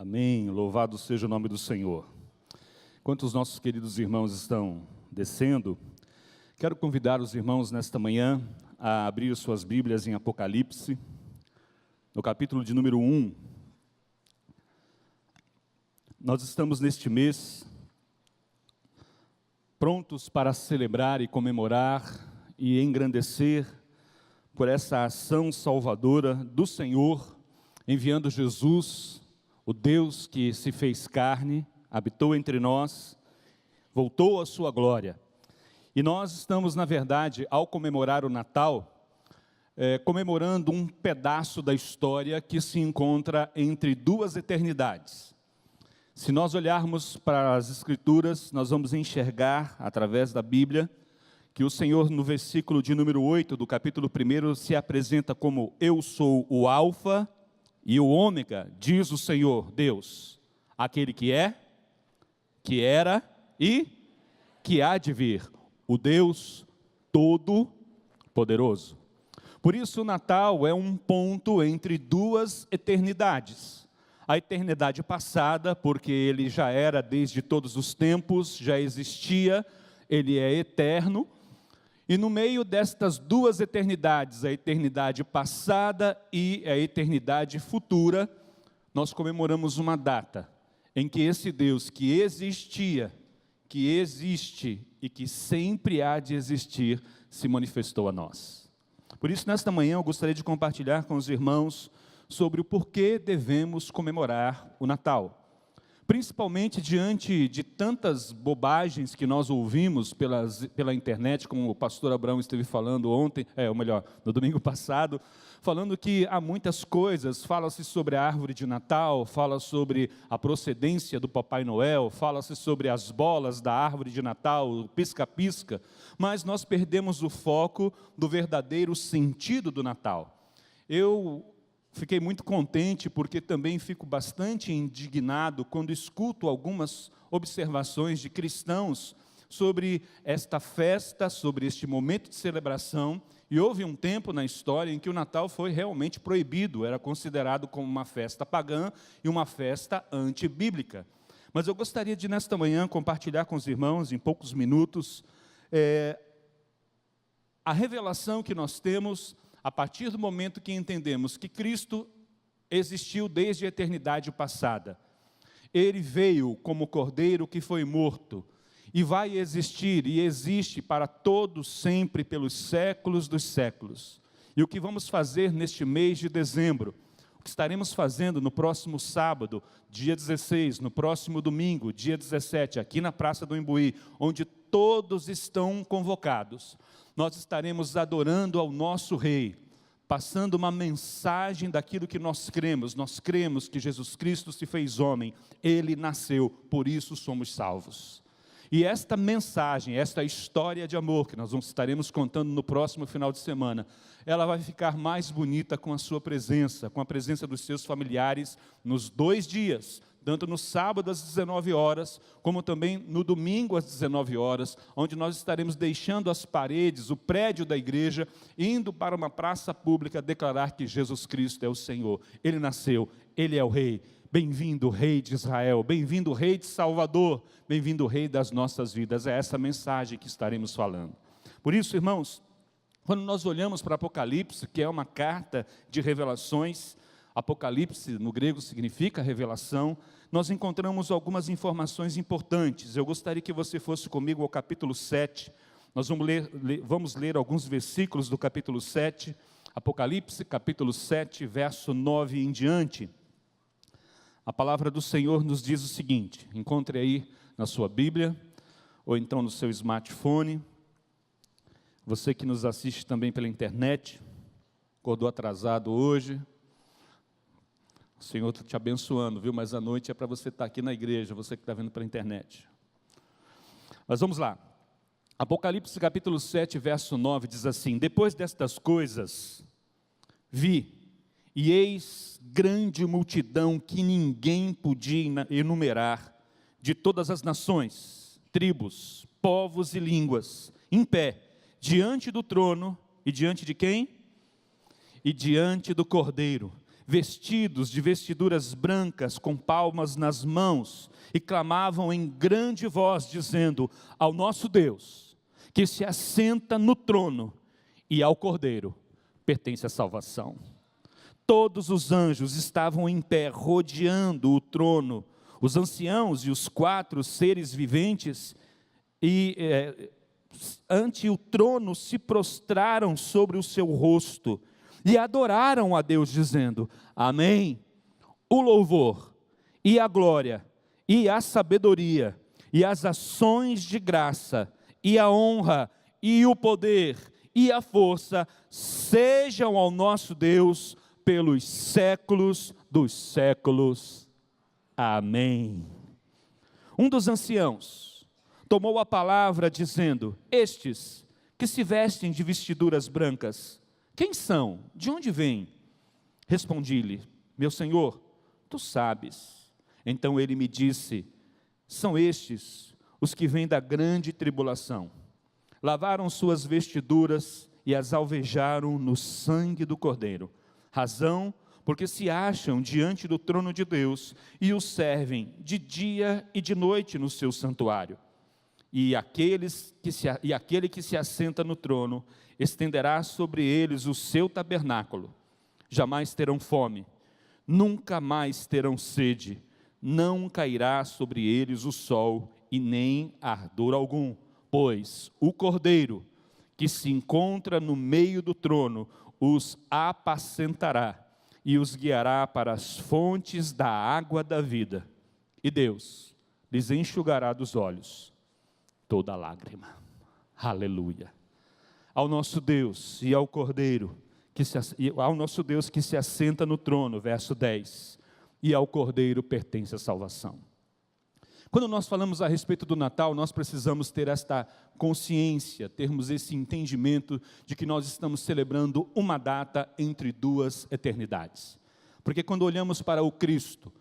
Amém. Louvado seja o nome do Senhor. Enquanto os nossos queridos irmãos estão descendo, quero convidar os irmãos nesta manhã a abrir suas Bíblias em Apocalipse, no capítulo de número 1. Nós estamos neste mês prontos para celebrar e comemorar e engrandecer por essa ação salvadora do Senhor, enviando Jesus, o Deus que se fez carne, habitou entre nós, voltou à sua glória. E nós estamos, na verdade, ao comemorar o Natal, comemorando um pedaço da história que se encontra entre duas eternidades. Se nós olharmos para as Escrituras, nós vamos enxergar, através da Bíblia, que o Senhor, no versículo de número 8 do capítulo 1, se apresenta como: eu sou o Alfa e o Ômega, diz o Senhor Deus, aquele que é, que era e que há de vir, o Deus Todo-Poderoso. Por isso o Natal é um ponto entre duas eternidades. A eternidade passada, porque ele já era desde todos os tempos, já existia, ele é eterno. E no meio destas duas eternidades, a eternidade passada e a eternidade futura, nós comemoramos uma data em que esse Deus que existia, que existe e que sempre há de existir, se manifestou a nós. Por isso, nesta manhã, eu gostaria de compartilhar com os irmãos sobre o porquê devemos comemorar o Natal. Principalmente diante de tantas bobagens que nós ouvimos pela internet, como o pastor Abraão esteve falando ontem, no domingo passado, falando que há muitas coisas, fala-se sobre a árvore de Natal, fala sobre a procedência do Papai Noel, fala-se sobre as bolas da árvore de Natal, o pisca-pisca, mas nós perdemos o foco do verdadeiro sentido do Natal. Eu fiquei muito contente porque também fico bastante indignado quando escuto algumas observações de cristãos sobre esta festa, sobre este momento de celebração. E houve um tempo na história em que o Natal foi realmente proibido, era considerado como uma festa pagã e uma festa antibíblica. Mas eu gostaria de, nesta manhã, compartilhar com os irmãos, em poucos minutos, a revelação que nós temos a partir do momento que entendemos que Cristo existiu desde a eternidade passada. Ele veio como Cordeiro que foi morto, e vai existir e existe para todos sempre, pelos séculos dos séculos. E o que vamos fazer neste mês de dezembro, o que estaremos fazendo no próximo sábado, dia 16, no próximo domingo, dia 17, aqui na Praça do Imbuí, onde todos estão convocados, nós estaremos adorando ao nosso Rei, passando uma mensagem daquilo que nós cremos que Jesus Cristo se fez homem, Ele nasceu, por isso somos salvos. E esta mensagem, esta história de amor que nós estaremos contando no próximo final de semana, ela vai ficar mais bonita com a sua presença, com a presença dos seus familiares nos 2 dias, tanto no sábado às 19 horas, como também no domingo às 19 horas, onde nós estaremos deixando as paredes, o prédio da igreja, indo para uma praça pública declarar que Jesus Cristo é o Senhor. Ele nasceu, Ele é o Rei. Bem-vindo, Rei de Israel, bem-vindo, Rei de Salvador, bem-vindo, Rei das nossas vidas. É essa mensagem que estaremos falando. Por isso, irmãos, quando nós olhamos para Apocalipse, que é uma carta de revelações, Apocalipse no grego significa revelação, nós encontramos algumas informações importantes. Eu gostaria que você fosse comigo ao capítulo 7, nós vamos ler alguns versículos do capítulo 7, Apocalipse capítulo 7, verso 9 em diante. A palavra do Senhor nos diz o seguinte, encontre aí na sua Bíblia, ou então no seu smartphone, você que nos assiste também pela internet, acordou atrasado hoje, o Senhor está te abençoando, viu? Mas à noite é para você estar aqui na igreja, você que está vendo pela internet. Mas vamos lá. Apocalipse capítulo 7, verso 9, diz assim: depois destas coisas, vi, e eis grande multidão que ninguém podia enumerar, de todas as nações, tribos, povos e línguas, em pé, diante do trono, e diante de quem? E diante do Cordeiro, vestidos de vestiduras brancas, com palmas nas mãos, e clamavam em grande voz, dizendo: ao nosso Deus, que se assenta no trono, e ao Cordeiro pertence a salvação. Todos os anjos estavam em pé, rodeando o trono, os anciãos e os 4 seres viventes, e ante o trono se prostraram sobre o seu rosto, e adoraram a Deus, dizendo: amém. O louvor, e a glória, e a sabedoria, e as ações de graça, e a honra, e o poder, e a força, sejam ao nosso Deus, pelos séculos dos séculos. Amém. Um dos anciãos tomou a palavra, dizendo: estes que se vestem de vestiduras brancas, quem são? De onde vêm? Respondi-lhe: meu senhor, tu sabes. Então ele me disse: são estes os que vêm da grande tribulação. Lavaram suas vestiduras e as alvejaram no sangue do Cordeiro. Razão, porque se acham diante do trono de Deus e o servem de dia e de noite no seu santuário. E aquele que se assenta no trono estenderá sobre eles o seu tabernáculo. Jamais terão fome, nunca mais terão sede, não cairá sobre eles o sol e nem ardor algum, pois o Cordeiro que se encontra no meio do trono os apacentará e os guiará para as fontes da água da vida, e Deus lhes enxugará dos olhos toda lágrima. Aleluia. Ao nosso Deus e ao Cordeiro, ao nosso Deus que se assenta no trono, verso 10, e ao Cordeiro pertence a salvação. Quando nós falamos a respeito do Natal, nós precisamos ter esta consciência, termos esse entendimento de que nós estamos celebrando uma data entre 2 eternidades. Porque quando olhamos para o Cristo,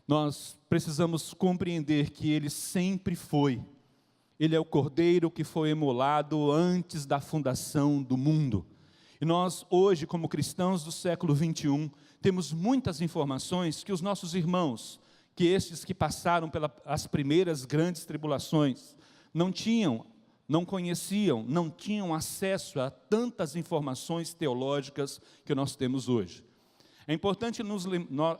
nós precisamos compreender que Ele sempre foi. Ele é o Cordeiro que foi imolado antes da fundação do mundo. E nós hoje, como cristãos do século 21, temos muitas informações que os nossos irmãos, que estes que passaram pelas primeiras grandes tribulações, não tinham, não conheciam, não tinham acesso a tantas informações teológicas que nós temos hoje. É importante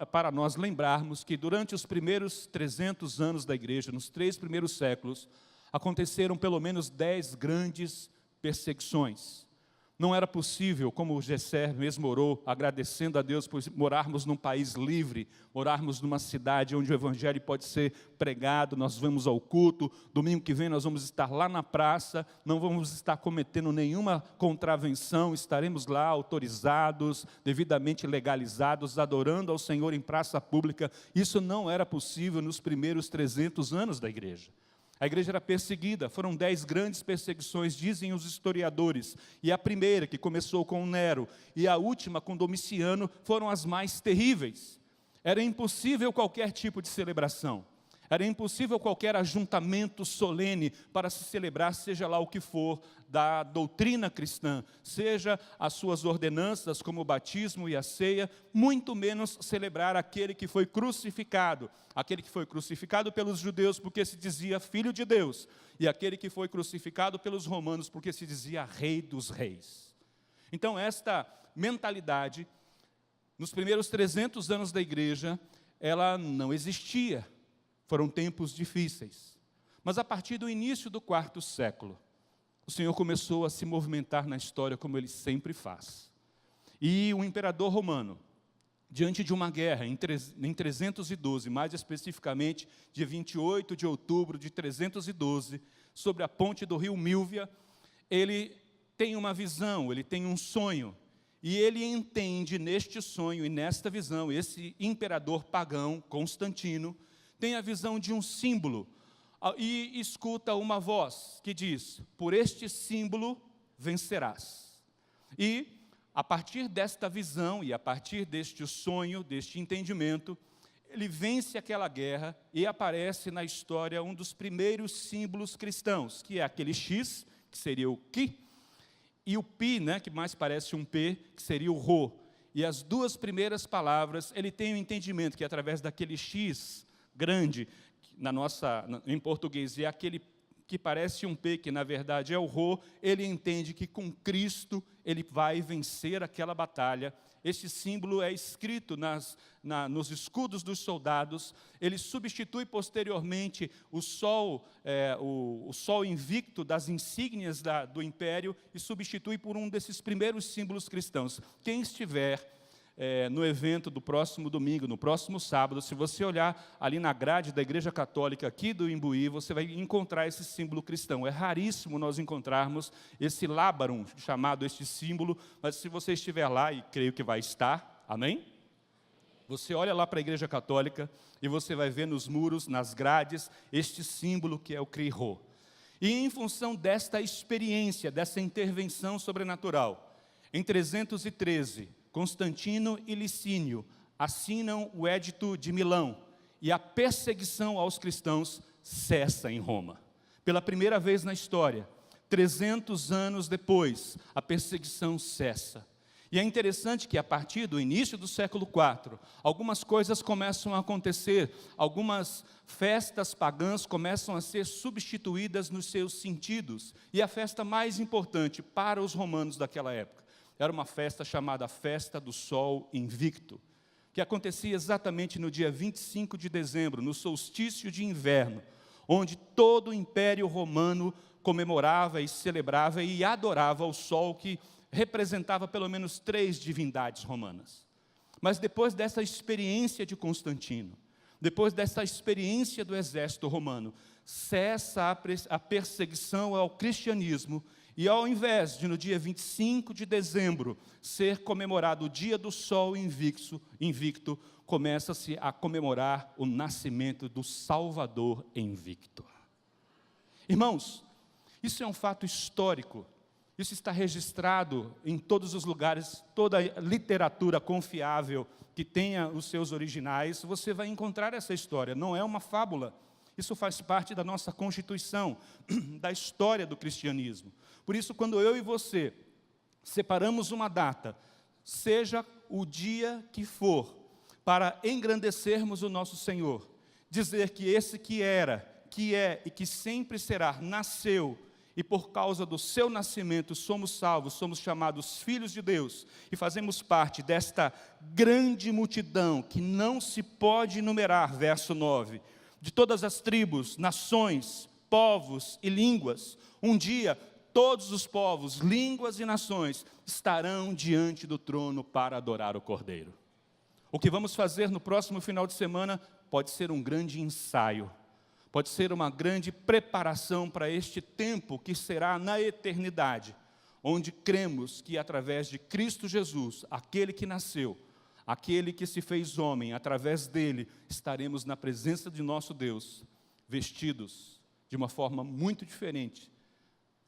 para nós lembrarmos que durante os primeiros 300 anos da igreja, nos 3 primeiros séculos, aconteceram pelo menos 10 grandes perseguições. Não era possível, como o Gesser mesmo orou, agradecendo a Deus por morarmos num país livre, morarmos numa cidade onde o Evangelho pode ser pregado, nós vamos ao culto, domingo que vem nós vamos estar lá na praça, não vamos estar cometendo nenhuma contravenção, estaremos lá autorizados, devidamente legalizados, adorando ao Senhor em praça pública. Isso não era possível nos primeiros 300 anos da igreja. A igreja era perseguida, foram 10 grandes perseguições, dizem os historiadores, e a primeira, que começou com Nero, e a última, com Domiciano, foram as mais terríveis. Era impossível qualquer tipo de celebração, era impossível qualquer ajuntamento solene para se celebrar, seja lá o que for, da doutrina cristã, seja as suas ordenanças, como o batismo e a ceia, muito menos celebrar aquele que foi crucificado pelos judeus, porque se dizia filho de Deus, e aquele que foi crucificado pelos romanos, porque se dizia rei dos reis. Então, esta mentalidade, nos primeiros 300 anos da igreja, ela não existia. Foram tempos difíceis. Mas a partir do início do 4º século, o Senhor começou a se movimentar na história como Ele sempre faz. E o imperador romano, diante de uma guerra em 312, mais especificamente, dia 28 de outubro de 312, sobre a ponte do rio Milvia, ele tem uma visão, ele tem um sonho, e ele entende neste sonho e nesta visão, esse imperador pagão, Constantino, tem a visão de um símbolo, e escuta uma voz que diz: por este símbolo vencerás. E, a partir desta visão, e a partir deste sonho, deste entendimento, ele vence aquela guerra, e aparece na história um dos primeiros símbolos cristãos, que é aquele X, que seria o Ki, e o Pi, né, que mais parece um P, que seria o Rho. e as duas primeiras palavras, ele tem o entendimento que através daquele X grande, em português, é aquele que parece um P, que na verdade é o Rho, ele entende que com Cristo ele vai vencer aquela batalha. Este símbolo é escrito nos escudos dos soldados. Ele substitui posteriormente o sol invicto das insígnias do império e substitui por um desses primeiros símbolos cristãos. Quem estiver no evento do próximo domingo, no próximo sábado, se você olhar ali na grade da Igreja Católica aqui do Imbuí, você vai encontrar esse símbolo cristão. É raríssimo nós encontrarmos esse lábarum, chamado este símbolo, mas se você estiver lá, e creio que vai estar, amém? Você olha lá para a Igreja Católica e você vai ver nos muros, nas grades, este símbolo que é o Cri Rho. E em função desta experiência, dessa intervenção sobrenatural, em 313, Constantino e Licínio assinam o Edito de Milão e a perseguição aos cristãos cessa em Roma. Pela primeira vez na história, 300 anos depois, a perseguição cessa. E é interessante que a partir do início do século IV, algumas coisas começam a acontecer, algumas festas pagãs começam a ser substituídas nos seus sentidos. E a festa mais importante para os romanos daquela época era uma festa chamada Festa do Sol Invicto, que acontecia exatamente no dia 25 de dezembro, no solstício de inverno, onde todo o Império Romano comemorava e celebrava e adorava o sol, que representava pelo menos 3 divindades romanas. Mas depois dessa experiência de Constantino, depois dessa experiência do exército romano, cessa a perseguição ao cristianismo. E ao invés de no dia 25 de dezembro ser comemorado o dia do sol invicto, começa-se a comemorar o nascimento do Salvador invicto. Irmãos, isso é um fato histórico, isso está registrado em todos os lugares, toda a literatura confiável que tenha os seus originais, você vai encontrar essa história, não é uma fábula. Isso faz parte da nossa constituição, da história do cristianismo. Por isso, quando eu e você separamos uma data, seja o dia que for, para engrandecermos o nosso Senhor, dizer que esse que era, que é e que sempre será, nasceu, e por causa do seu nascimento somos salvos, somos chamados filhos de Deus, e fazemos parte desta grande multidão que não se pode enumerar, verso 9, de todas as tribos, nações, povos e línguas. Um dia, todos os povos, línguas e nações estarão diante do trono para adorar o Cordeiro. O que vamos fazer no próximo final de semana pode ser um grande ensaio, pode ser uma grande preparação para este tempo que será na eternidade, onde cremos que através de Cristo Jesus, aquele que nasceu, aquele que se fez homem, através dele, estaremos na presença de nosso Deus, vestidos de uma forma muito diferente,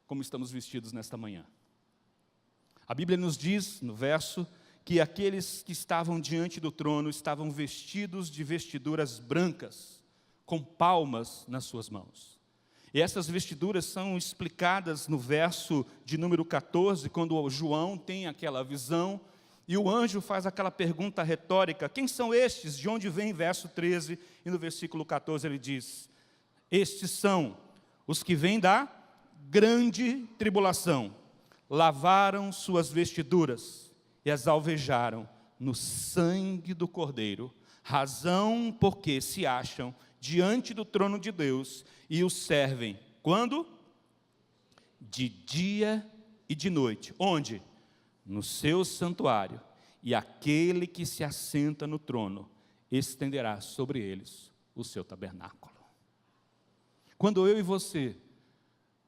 como estamos vestidos nesta manhã. A Bíblia nos diz, no verso, que aqueles que estavam diante do trono estavam vestidos de vestiduras brancas, com palmas nas suas mãos. E essas vestiduras são explicadas no verso de número 14, quando o João tem aquela visão, e o anjo faz aquela pergunta retórica: quem são estes? De onde vem? Verso 13, e no versículo 14 ele diz: estes são os que vêm da grande tribulação, lavaram suas vestiduras e as alvejaram no sangue do Cordeiro, razão porque se acham diante do trono de Deus e o servem. Quando? De dia e de noite. Onde? No seu santuário. E aquele que se assenta no trono estenderá sobre eles o seu tabernáculo. Quando eu e você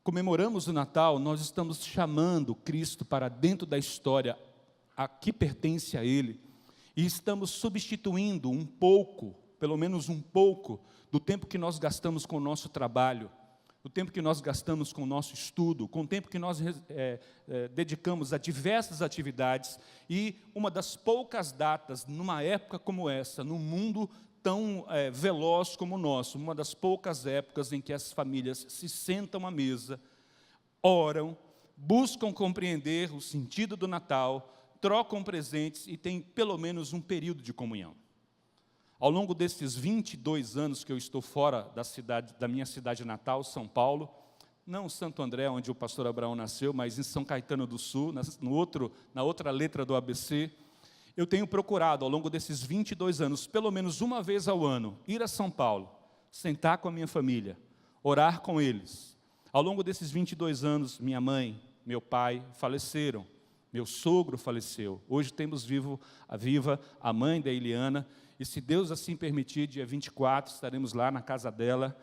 comemoramos o Natal, nós estamos chamando Cristo para dentro da história a que pertence a Ele, e estamos substituindo um pouco, pelo menos um pouco, do tempo que nós gastamos com o nosso trabalho, do tempo que nós gastamos com o nosso estudo, com o tempo que nós dedicamos a diversas atividades, e uma das poucas datas, numa época como essa, num mundo tão veloz como o nosso, uma das poucas épocas em que as famílias se sentam à mesa, oram, buscam compreender o sentido do Natal, trocam presentes e têm pelo menos um período de comunhão. Ao longo desses 22 anos que eu estou fora da minha cidade natal, São Paulo, não Santo André, onde o pastor Abraão nasceu, mas em São Caetano do Sul, na outra letra do ABC, eu tenho procurado, ao longo desses 22 anos, pelo menos uma vez ao ano, ir a São Paulo, sentar com a minha família, orar com eles. Ao longo desses 22 anos, minha mãe, meu pai faleceram, meu sogro faleceu. Hoje temos viva a mãe da Eliana, e se Deus assim permitir, dia 24, estaremos lá na casa dela,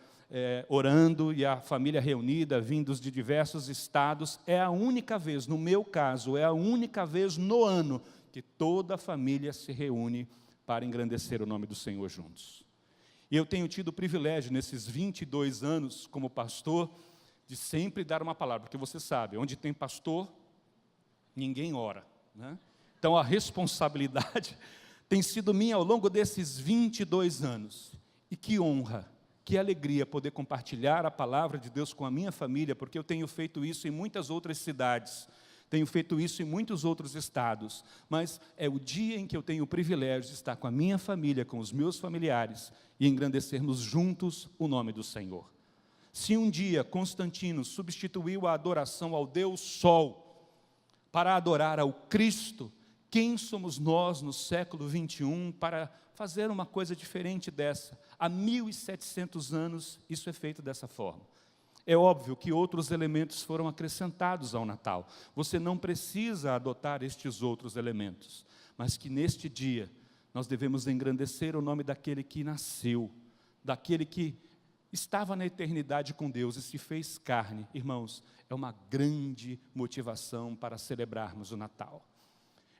orando, e a família reunida, vindos de diversos estados. É a única vez, no meu caso, é a única vez no ano que toda a família se reúne para engrandecer o nome do Senhor juntos. E eu tenho tido o privilégio, nesses 22 anos como pastor, de sempre dar uma palavra, porque você sabe, onde tem pastor, ninguém ora, né? Então a responsabilidade tem sido minha ao longo desses 22 anos. E que honra, que alegria poder compartilhar a palavra de Deus com a minha família, porque eu tenho feito isso em muitas outras cidades, tenho feito isso em muitos outros estados, mas é o dia em que eu tenho o privilégio de estar com a minha família, com os meus familiares, e engrandecermos juntos o nome do Senhor. Se um dia Constantino substituiu a adoração ao Deus Sol para adorar ao Cristo, quem somos nós no século 21 para fazer uma coisa diferente dessa? Há 1700 anos isso é feito dessa forma. É óbvio que outros elementos foram acrescentados ao Natal. Você não precisa adotar estes outros elementos, mas que neste dia nós devemos engrandecer o nome daquele que nasceu, daquele que estava na eternidade com Deus e se fez carne. Irmãos, é uma grande motivação para celebrarmos o Natal.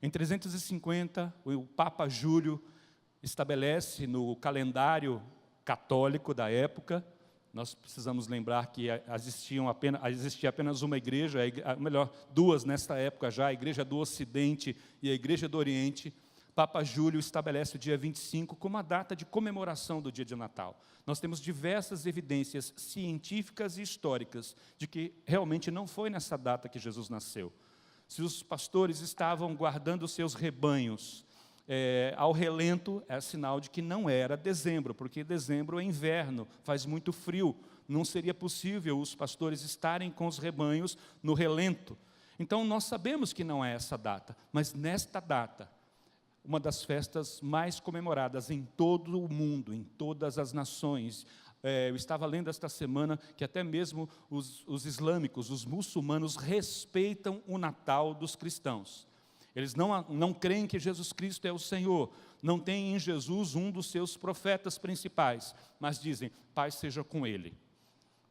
Em 350, o Papa Júlio estabelece no calendário católico da época, nós precisamos lembrar que existia apenas uma igreja, melhor, duas nesta época já, a Igreja do Ocidente e a Igreja do Oriente. Papa Júlio estabelece o dia 25 como a data de comemoração do dia de Natal. Nós temos diversas evidências científicas e históricas de que realmente não foi nessa data que Jesus nasceu. Se os pastores estavam guardando seus rebanhos ao relento, é sinal de que não era dezembro, porque dezembro é inverno, faz muito frio, não seria possível os pastores estarem com os rebanhos no relento. Então nós sabemos que não é essa data, mas nesta data, uma das festas mais comemoradas em todo o mundo, em todas as nações. Eu estava lendo esta semana que até mesmo os islâmicos, os muçulmanos, respeitam o Natal dos cristãos. Eles não creem que Jesus Cristo é o Senhor, não têm em Jesus um dos seus profetas principais, mas dizem, paz seja com Ele,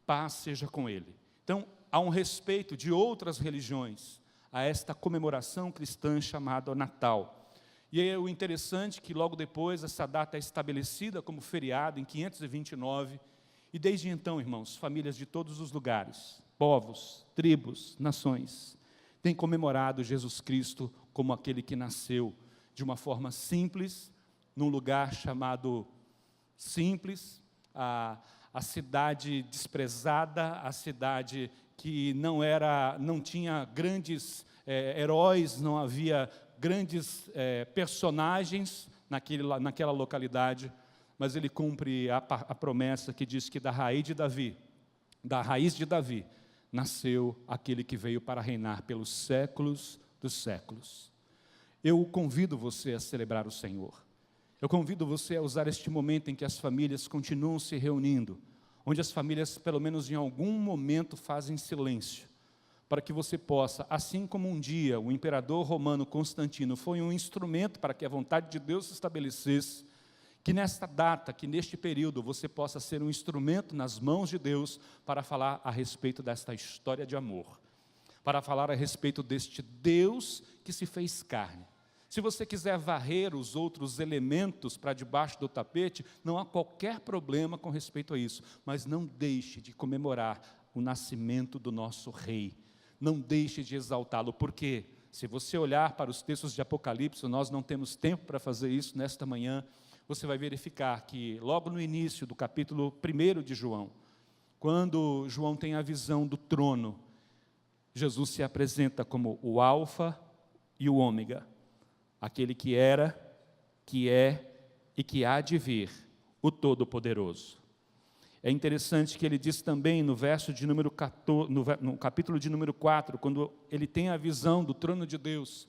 paz seja com Ele. Então, há um respeito de outras religiões a esta comemoração cristã chamada Natal. E é o interessante que logo depois essa data é estabelecida como feriado em 529, e desde então, irmãos, famílias de todos os lugares, povos, tribos, nações, têm comemorado Jesus Cristo como aquele que nasceu de uma forma simples, num lugar chamado Simples, a cidade desprezada, a cidade que não tinha grandes heróis, não havia grandes personagens naquela localidade, mas ele cumpre a promessa que diz que da raiz de Davi, nasceu aquele que veio para reinar pelos séculos dos séculos. Eu convido você a celebrar o Senhor. Eu convido você a usar este momento em que as famílias continuam se reunindo, onde as famílias, pelo menos em algum momento, fazem silêncio, para que você possa, assim como um dia o imperador romano Constantino foi um instrumento para que a vontade de Deus se estabelecesse, que nesta data, que neste período, você possa ser um instrumento nas mãos de Deus para falar a respeito desta história de amor, para falar a respeito deste Deus que se fez carne. Se você quiser varrer os outros elementos para debaixo do tapete, não há qualquer problema com respeito a isso, mas não deixe de comemorar o nascimento do nosso Rei. Não deixe de exaltá-lo, porque se você olhar para os textos de Apocalipse, nós não temos tempo para fazer isso nesta manhã, você vai verificar que logo no início do capítulo 1 de João, quando João tem a visão do trono, Jesus se apresenta como o Alfa e o Ômega, aquele que era, que é e que há de vir, o Todo-Poderoso. É interessante que ele diz também no verso de número 14, no capítulo de número 4, quando ele tem a visão do trono de Deus,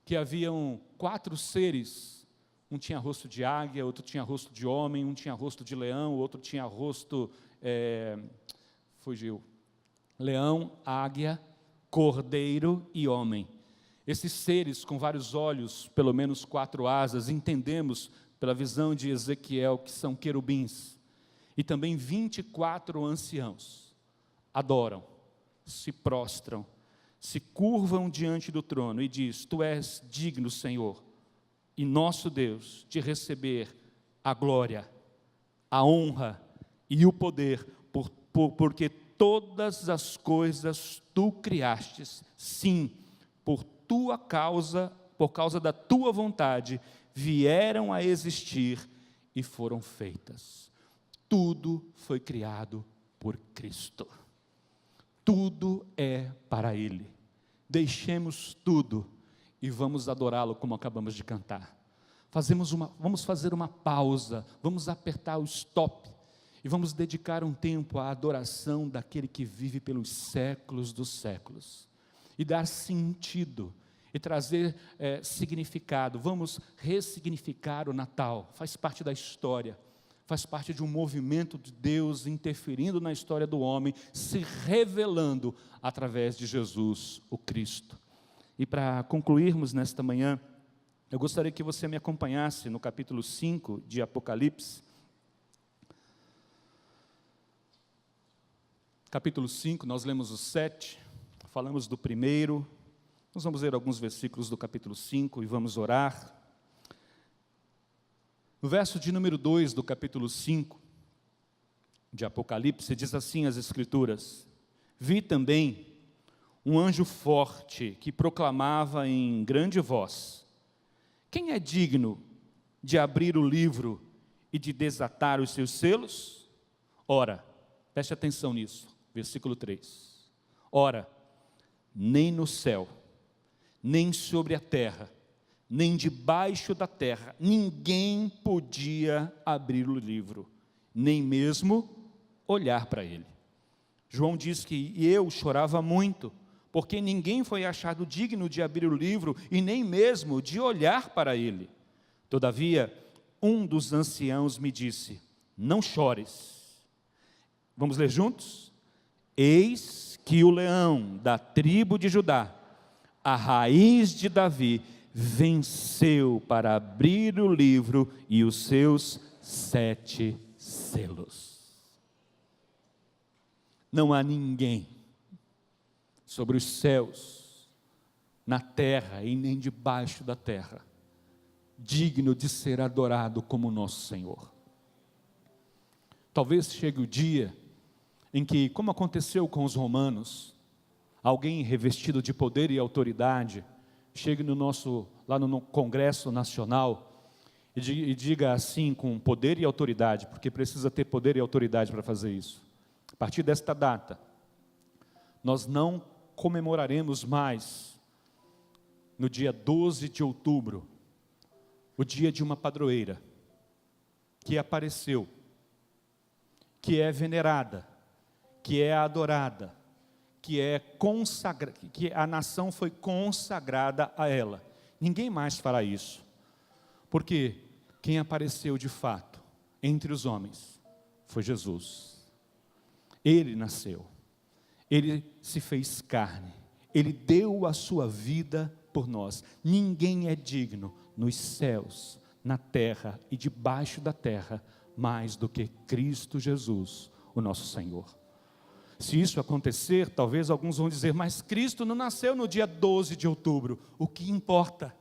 que haviam 4 seres, um tinha rosto de águia, outro tinha rosto de homem, um tinha rosto de leão, o outro tinha rosto, leão, águia, cordeiro e homem. Esses seres com vários olhos, pelo menos 4 asas, entendemos pela visão de Ezequiel que são querubins. E também 24 anciãos adoram, se prostram, se curvam diante do trono e diz: Tu és digno, Senhor, e nosso Deus, de receber a glória, a honra e o poder, porque todas as coisas Tu criastes, sim, por Tua causa, por causa da Tua vontade, vieram a existir e foram feitas. Tudo foi criado por Cristo. Tudo é para Ele. Deixemos tudo e vamos adorá-lo como acabamos de cantar. Vamos fazer uma pausa, vamos apertar o stop e vamos dedicar um tempo à adoração daquele que vive pelos séculos dos séculos. E dar sentido, e trazer significado. Vamos ressignificar o Natal, faz parte da história. Faz parte de um movimento de Deus interferindo na história do homem, se revelando através de Jesus, o Cristo. E para concluirmos nesta manhã, eu gostaria que você me acompanhasse no capítulo 5 de Apocalipse. Capítulo 5, nós lemos o 7, falamos do primeiro, nós vamos ler alguns versículos do capítulo 5 e vamos orar. No verso de número 2 do capítulo 5 de Apocalipse, diz assim as Escrituras: Vi também um anjo forte que proclamava em grande voz: Quem é digno de abrir o livro e de desatar os seus selos? Ora, preste atenção nisso, versículo 3. Ora, nem no céu, nem sobre a terra, nem debaixo da terra, ninguém podia abrir o livro, nem mesmo olhar para ele. João diz que eu chorava muito, porque ninguém foi achado digno de abrir o livro, e nem mesmo de olhar para ele. Todavia, um dos anciãos me disse: Não chores. Vamos ler juntos? Eis que o leão da tribo de Judá, a raiz de Davi, venceu para abrir o livro e os seus 7 selos. Não há ninguém sobre os céus, na terra e nem debaixo da terra, digno de ser adorado como nosso Senhor. Talvez chegue o dia em que, como aconteceu com os romanos, alguém revestido de poder e autoridade chegue lá no Congresso Nacional e diga assim, com poder e autoridade, porque precisa ter poder e autoridade para fazer isso: a partir desta data, nós não comemoraremos mais, no dia 12 de outubro, o dia de uma padroeira, que apareceu, que é venerada, que é adorada, que a nação foi consagrada a ela. Ninguém mais fará isso, porque quem apareceu de fato entre os homens foi Jesus. Ele nasceu, Ele se fez carne, Ele deu a sua vida por nós. Ninguém é digno nos céus, na terra e debaixo da terra, mais do que Cristo Jesus, o nosso Senhor. Se isso acontecer, talvez alguns vão dizer: mas Cristo não nasceu no dia 12 de outubro. O que importa?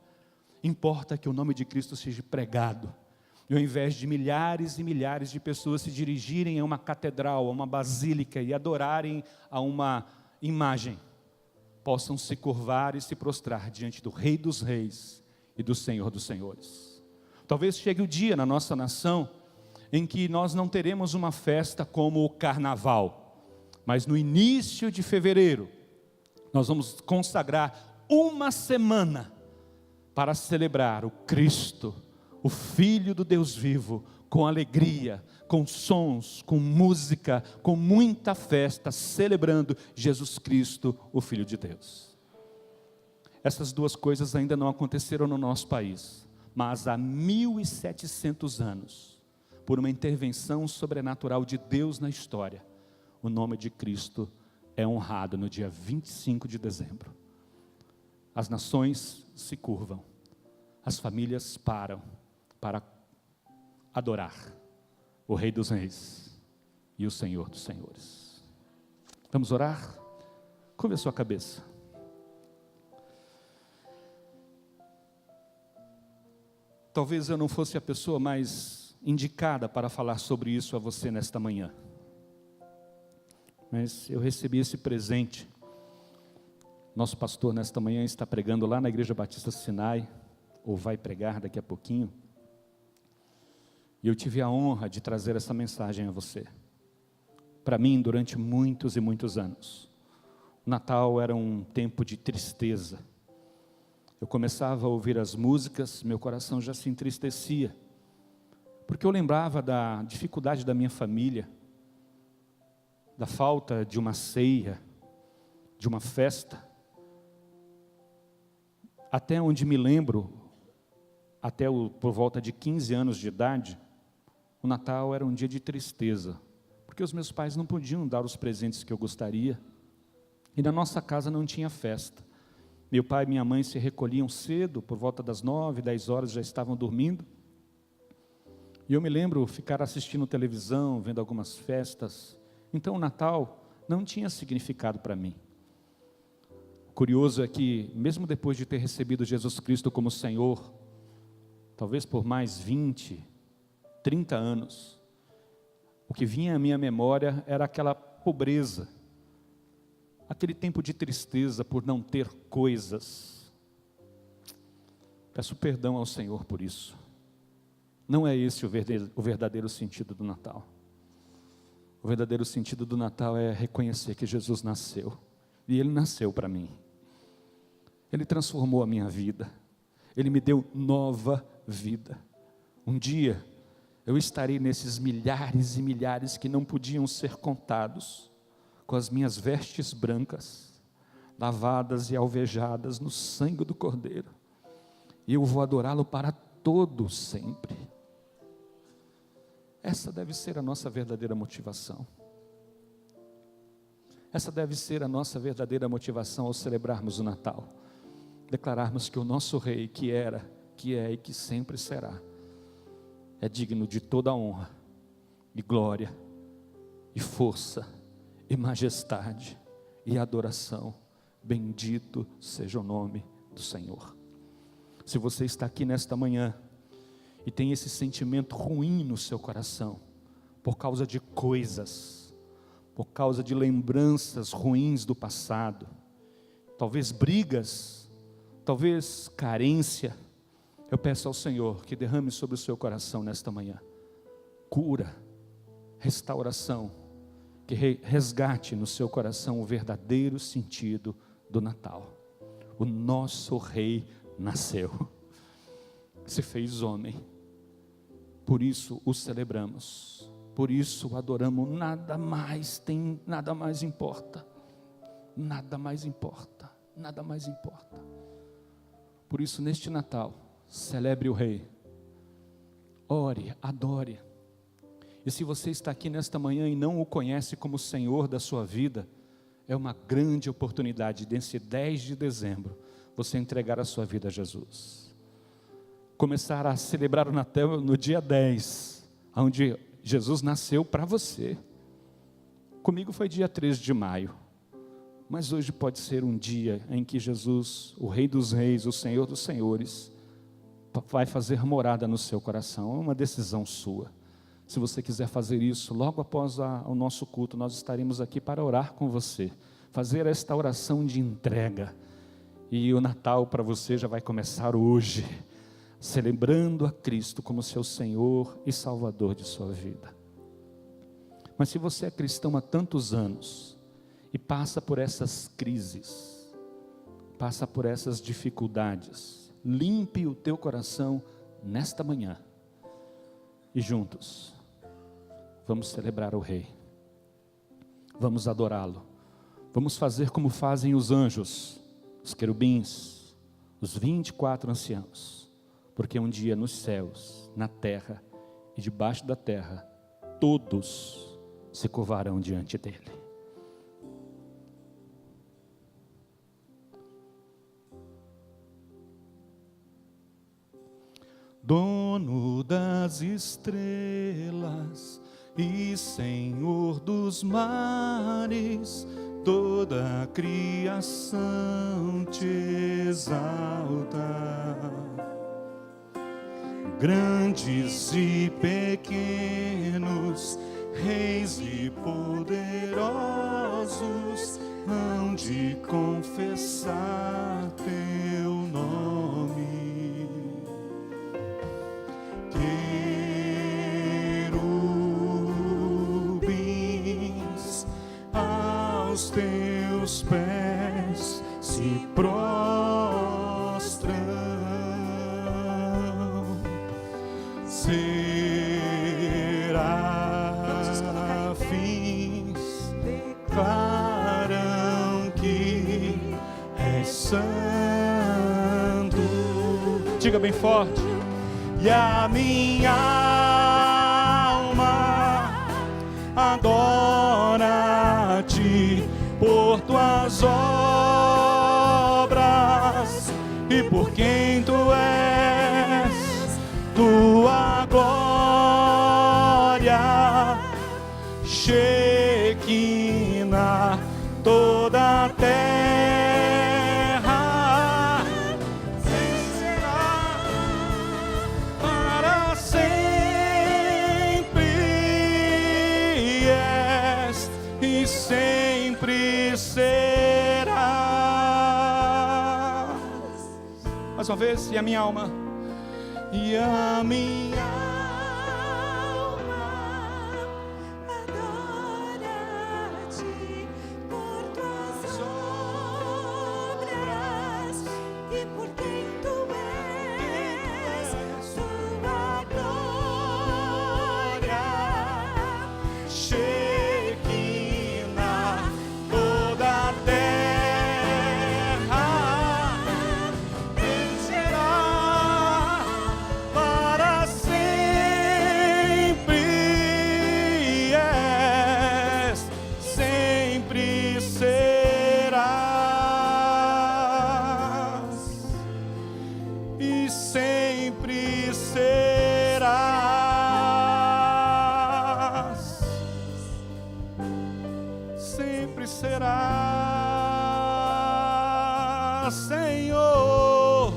Importa que o nome de Cristo seja pregado. E ao invés de milhares e milhares de pessoas se dirigirem a uma catedral, a uma basílica e adorarem a uma imagem, possam se curvar e se prostrar diante do Rei dos Reis e do Senhor dos Senhores. Talvez chegue o dia na nossa nação em que nós não teremos uma festa como o Carnaval, mas no início de fevereiro, nós vamos consagrar uma semana para celebrar o Cristo, o Filho do Deus vivo, com alegria, com sons, com música, com muita festa, celebrando Jesus Cristo, o Filho de Deus. Essas duas coisas ainda não aconteceram no nosso país, mas há 1700 anos, por uma intervenção sobrenatural de Deus na história, o nome de Cristo é honrado no dia 25 de dezembro. As nações se curvam, as famílias param para adorar o Rei dos Reis e o Senhor dos Senhores. Vamos orar? Curva a sua cabeça. Talvez eu não fosse a pessoa mais indicada para falar sobre isso a você nesta manhã, mas eu recebi esse presente. Nosso pastor nesta manhã está pregando lá na Igreja Batista Sinai, ou vai pregar daqui a pouquinho, e eu tive a honra de trazer essa mensagem a você. Para mim, durante muitos e muitos anos, o Natal era um tempo de tristeza. Eu começava a ouvir as músicas, meu coração já se entristecia, porque eu lembrava da dificuldade da minha família, da falta de uma ceia, de uma festa. Até onde me lembro, por volta de 15 anos de idade, o Natal era um dia de tristeza, porque os meus pais não podiam dar os presentes que eu gostaria, e na nossa casa não tinha festa. Meu pai e minha mãe se recolhiam cedo, por volta das 9, 10 horas já estavam dormindo, e eu me lembro ficar assistindo televisão, vendo algumas festas. Então o Natal não tinha significado para mim. Curioso é que, mesmo depois de ter recebido Jesus Cristo como Senhor, talvez por mais 20, 30 anos, o que vinha à minha memória era aquela pobreza, aquele tempo de tristeza por não ter coisas. Peço perdão ao Senhor por isso. Não é esse o verdadeiro sentido do Natal. O verdadeiro sentido do Natal é reconhecer que Jesus nasceu, e Ele nasceu para mim. Ele transformou a minha vida, Ele me deu nova vida. Um dia, eu estarei nesses milhares e milhares que não podiam ser contados, com as minhas vestes brancas, lavadas e alvejadas no sangue do Cordeiro, e eu vou adorá-lo para todo sempre. Essa deve ser a nossa verdadeira motivação. Essa deve ser a nossa verdadeira motivação ao celebrarmos o Natal. Declararmos que o nosso Rei, que era, que é e que sempre será, é digno de toda a honra, e glória, e força, e majestade, e adoração. Bendito seja o nome do Senhor. Se você está aqui nesta manhã, e tem esse sentimento ruim no seu coração, por causa de coisas, por causa de lembranças ruins do passado, talvez brigas, talvez carência, eu peço ao Senhor que derrame sobre o seu coração nesta manhã cura, restauração, que resgate no seu coração o verdadeiro sentido do Natal. O nosso Rei nasceu, se fez homem, por isso o celebramos, por isso o adoramos. Nada mais importa, nada mais importa, nada mais importa. Por isso, neste Natal, celebre o Rei, ore, adore. E se você está aqui nesta manhã e não o conhece como Senhor da sua vida, é uma grande oportunidade, nesse 10 de dezembro, você entregar a sua vida a Jesus. Começar a celebrar o Natal no dia 10, onde Jesus nasceu para você. Comigo foi dia 3 de maio, mas hoje pode ser um dia em que Jesus, o Rei dos Reis, o Senhor dos Senhores, vai fazer morada no seu coração. É uma decisão sua. Se você quiser fazer isso, logo após o nosso culto, nós estaremos aqui para orar com você, fazer esta oração de entrega, e o Natal para você já vai começar hoje, celebrando a Cristo como seu Senhor e Salvador de sua vida. Mas se você é cristão há tantos anos, e passa por essas crises, passa por essas dificuldades, limpe o teu coração nesta manhã. E juntos, vamos celebrar o Rei. Vamos adorá-lo. Vamos fazer como fazem os anjos, os querubins, os 24 anciãos. Porque um dia nos céus, na terra e debaixo da terra, todos se curvarão diante dele. Dono das estrelas e Senhor dos mares, toda a criação te exalta. Grandes e pequenos, reis e poderosos, hão de confessar teu nome. Querubins aos teus pés se prostram, serafins declaram que és santo. Diga bem forte. E a minha alma adora-te por tuas obras e por quem tu és, tua glória, Shekinah, toda a terra para sempre, és e sempre serás. Mais uma vez, e a minha alma, e a minha alma adora-te por tuas obras e por quem tu és, tua glória, Shekinah, toda a terra encherá para sempre, és, sempre serás, e sempre serás, sempre serás, Senhor,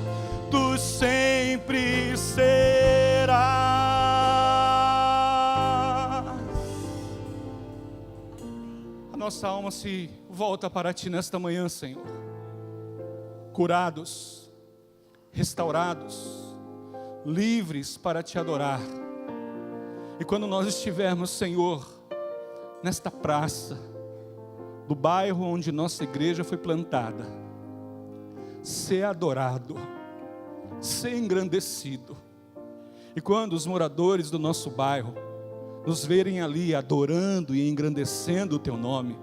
tu sempre serás. A nossa alma se volta para ti nesta manhã, Senhor, curados, restaurados, livres para te adorar. E quando nós estivermos, Senhor, nesta praça do bairro onde nossa igreja foi plantada, ser adorado, ser engrandecido. E quando os moradores do nosso bairro nos verem ali adorando e engrandecendo o teu nome,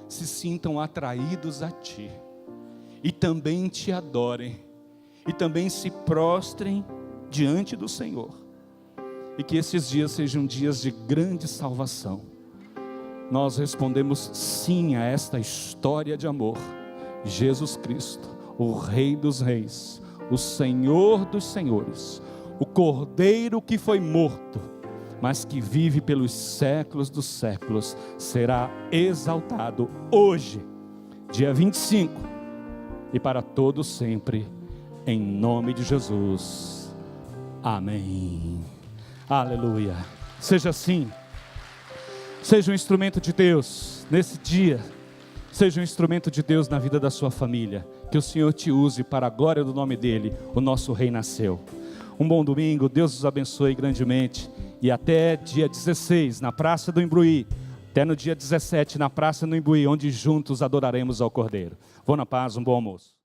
se sintam atraídos a ti e também te adorem e também se prostrem diante do Senhor, e que esses dias sejam dias de grande salvação. Nós respondemos sim a esta história de amor. Jesus Cristo, o Rei dos Reis, o Senhor dos Senhores, o Cordeiro que foi morto, mas que vive pelos séculos dos séculos, será exaltado hoje, dia 25, e para todos sempre, em nome de Jesus. Amém. Aleluia. Seja assim. Seja um instrumento de Deus nesse dia. Seja um instrumento de Deus na vida da sua família. Que o Senhor te use para a glória do nome dEle. O nosso Rei nasceu. Um bom domingo. Deus os abençoe grandemente. E até dia 16 na Praça do Imbuí. Até no dia 17 na Praça do Imbuí, onde juntos adoraremos ao Cordeiro. Vou na paz, um bom almoço.